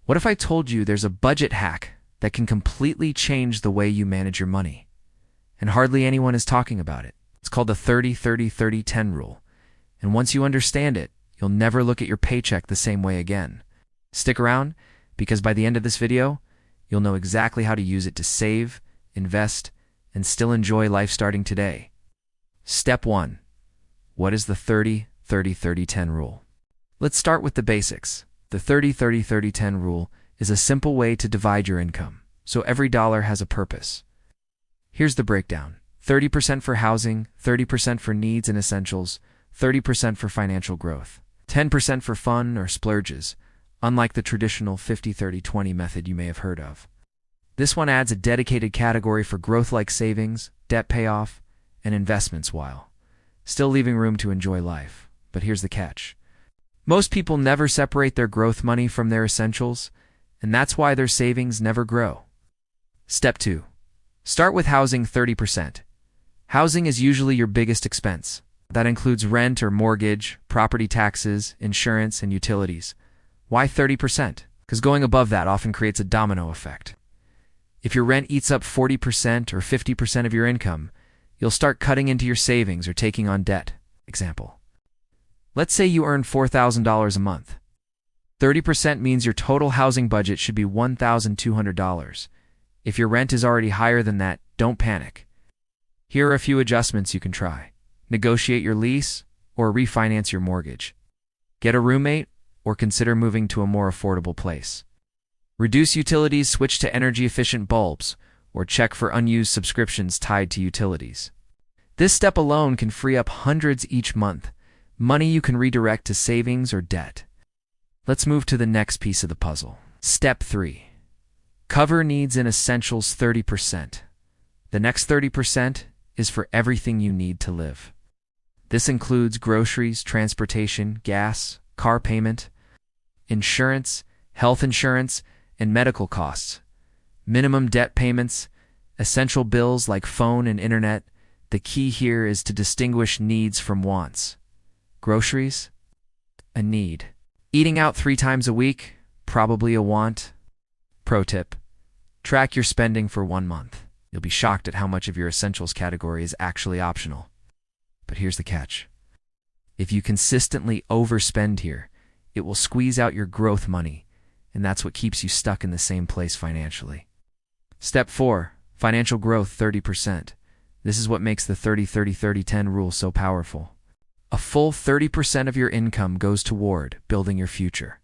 What if I told you there's a budget hack that can completely change the way you manage your money? And hardly anyone is talking about it. It's called the 30-30-30-10 rule. And once you understand it, you'll never look at your paycheck the same way again. Stick around, because by the end of this video, you'll know exactly how to use it to save, invest, and still enjoy life starting today. Step 1. What is the 30-30-30-10 rule? Let's start with the basics. The 30-30-30-10 rule is a simple way to divide your income, so every dollar has a purpose. Here's the breakdown. 30% for housing, 30% for needs and essentials, 30% for financial growth, 10% for fun or splurges, unlike the traditional 50-30-20 method you may have heard of. This one adds a dedicated category for growth like savings, debt payoff, and investments while still leaving room to enjoy life. But here's the catch. Most people never separate their growth money from their essentials, and that's why their savings never grow. Step 2. Start with housing 30%. Housing is usually your biggest expense. That includes rent or mortgage, property taxes, insurance, and utilities. Why 30%? Because going above that often creates a domino effect. If your rent eats up 40% or 50% of your income, you'll start cutting into your savings or taking on debt. Example. Let's say you earn $4,000 a month. 30% means your total housing budget should be $1,200. If your rent is already higher than that, don't panic. Here are a few adjustments you can try. Negotiate your lease or refinance your mortgage. Get a roommate or consider moving to a more affordable place. Reduce utilities, switch to energy-efficient bulbs, or check for unused subscriptions tied to utilities. This step alone can free up hundreds each month, money you can redirect to savings or debt. Let's move to the next piece of the puzzle. Step 3. Cover needs and essentials 30%. The next 30% is for everything you need to live. This includes groceries, transportation, gas, car payment, insurance, health insurance, and medical costs, minimum debt payments, essential bills like phone and internet. The key here is to distinguish needs from wants. Groceries? A need. Eating out 3 times a week? Probably a want. Pro tip. Track your spending for 1 month. You'll be shocked at how much of your essentials category is actually optional. But here's the catch. If you consistently overspend here, it will squeeze out your growth money, and that's what keeps you stuck in the same place financially. Step 4. Financial growth 30%. This is what makes the 30-30-30-10 rule so powerful. A full 30% of your income goes toward building your future.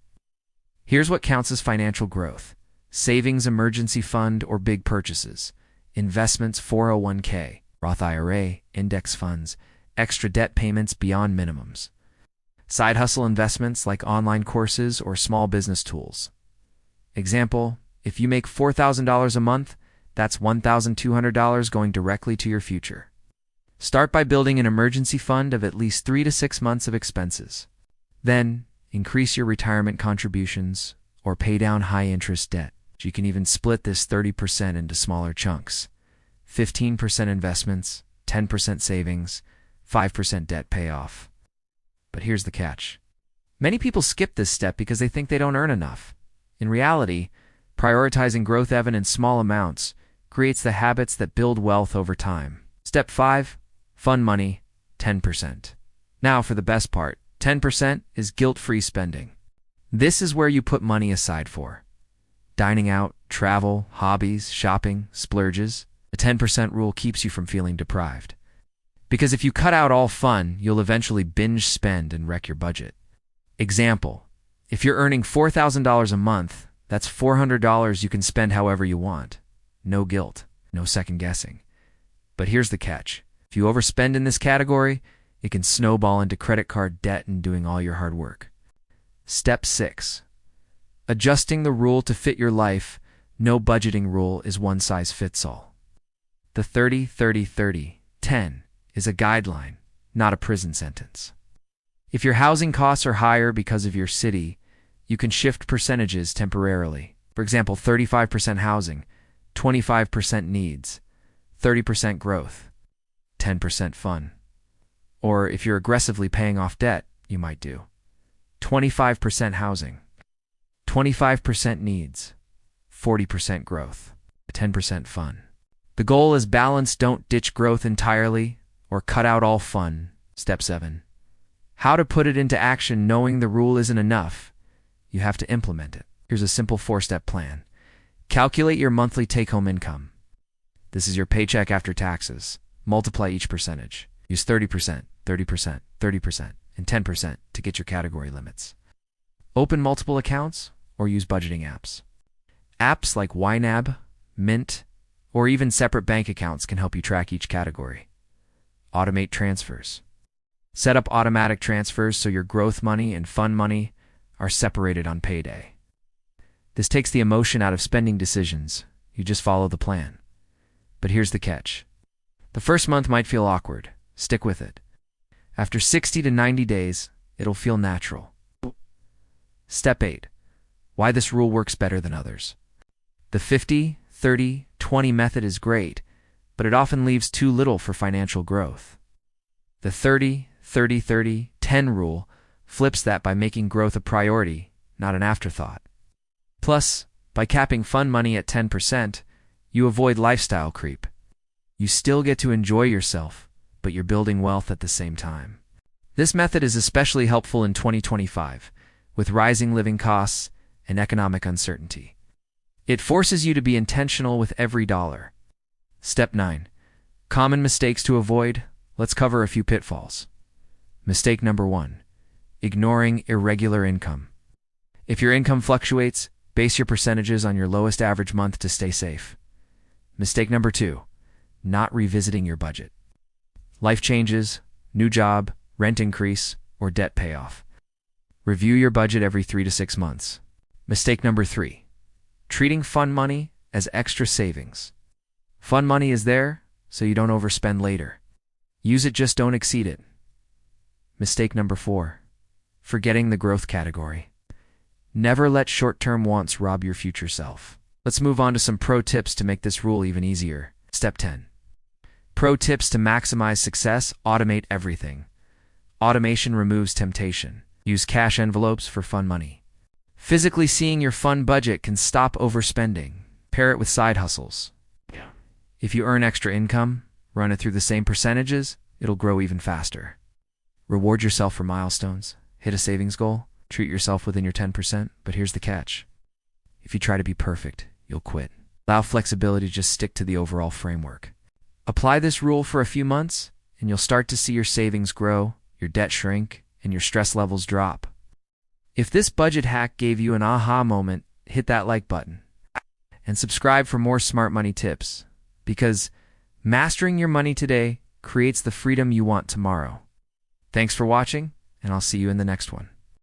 Here's what counts as financial growth. Savings, emergency fund, or big purchases. Investments, 401k, Roth IRA, index funds, extra debt payments beyond minimums. Side hustle investments like online courses or small business tools. Example, if you make $4,000 a month, that's $1,200 going directly to your future. Start by building an emergency fund of at least 3 to 6 months of expenses. Then, increase your retirement contributions or pay down high-interest debt. You can even split this 30% into smaller chunks. 15% investments, 10% savings, 5% debt payoff. But here's the catch. Many people skip this step because they think they don't earn enough. In reality, prioritizing growth even in small amounts creates the habits that build wealth over time. Step 5. Fun money, 10%. Now for the best part, 10% is guilt-free spending. This is where you put money aside for dining out, travel, hobbies, shopping, splurges. The 10% rule keeps you from feeling deprived. Because if you cut out all fun, you'll eventually binge spend and wreck your budget. Example, if you're earning $4,000 a month, that's $400 you can spend however you want. No guilt, no second guessing. But here's the catch. If you overspend in this category, it can snowball into credit card debt and doing all your hard work. Step 6. Adjusting the rule to fit your life. No budgeting rule is one size fits all. The 30-30-30-10 is a guideline, not a prison sentence. If your housing costs are higher because of your city, you can shift percentages temporarily. For example, 35% housing, 25% needs, 30% growth, 10% fun. Or if you're aggressively paying off debt, you might do 25% housing, 25% needs, 40% growth, 10% fun. The goal is balance. Don't ditch growth entirely or cut out all fun. Step 7. How to put it into action. Knowing the rule isn't enough. You have to implement it. Here's a simple 4-step plan. Calculate your monthly take-home income. This is your paycheck after taxes. Multiply each percentage. Use 30%, 30%, 30%, and 10% to get your category limits. Open multiple accounts or use budgeting apps. Apps like YNAB, Mint, or even separate bank accounts can help you track each category. Automate transfers. Set up automatic transfers so your growth money and fun money are separated on payday. This takes the emotion out of spending decisions. You just follow the plan. But here's the catch. The first month might feel awkward. Stick with it. After 60 to 90 days, it'll feel natural. Step 8. Why this rule works better than others. The 50, 30, 20 method is great, but it often leaves too little for financial growth. The 30, 30, 30, 10 rule flips that by making growth a priority, not an afterthought. Plus, by capping fun money at 10%, you avoid lifestyle creep. You still get to enjoy yourself, but you're building wealth at the same time. This method is especially helpful in 2025, with rising living costs and economic uncertainty. It forces you to be intentional with every dollar. Step 9. Common mistakes to avoid. Let's cover a few pitfalls. Mistake number 1. Ignoring irregular income. If your income fluctuates, base your percentages on your lowest average month to stay safe. Mistake number 2. Not revisiting your budget. Life changes, new job, rent increase, or debt payoff. Review your budget every 3 to 6 months. Mistake number 3. Treating fun money as extra savings. Fun money is there, so you don't overspend later. Use it, just don't exceed it. Mistake number 4. Forgetting the growth category. Never let short-term wants rob your future self. Let's move on to some pro tips to make this rule even easier. Step 10. Pro tips to maximize success. Automate everything. Automation removes temptation. Use cash envelopes for fun money. Physically seeing your fun budget can stop overspending. Pair it with side hustles. If you earn extra income, run it through the same percentages, it'll grow even faster. Reward yourself for milestones. Hit a savings goal. Treat yourself within your 10%, but here's the catch. If you try to be perfect, you'll quit. Allow flexibility, just stick to the overall framework. Apply this rule for a few months, and you'll start to see your savings grow, your debt shrink, and your stress levels drop. If this budget hack gave you an aha moment, hit that like button. And subscribe for more smart money tips, because mastering your money today creates the freedom you want tomorrow. Thanks for watching, and I'll see you in the next one.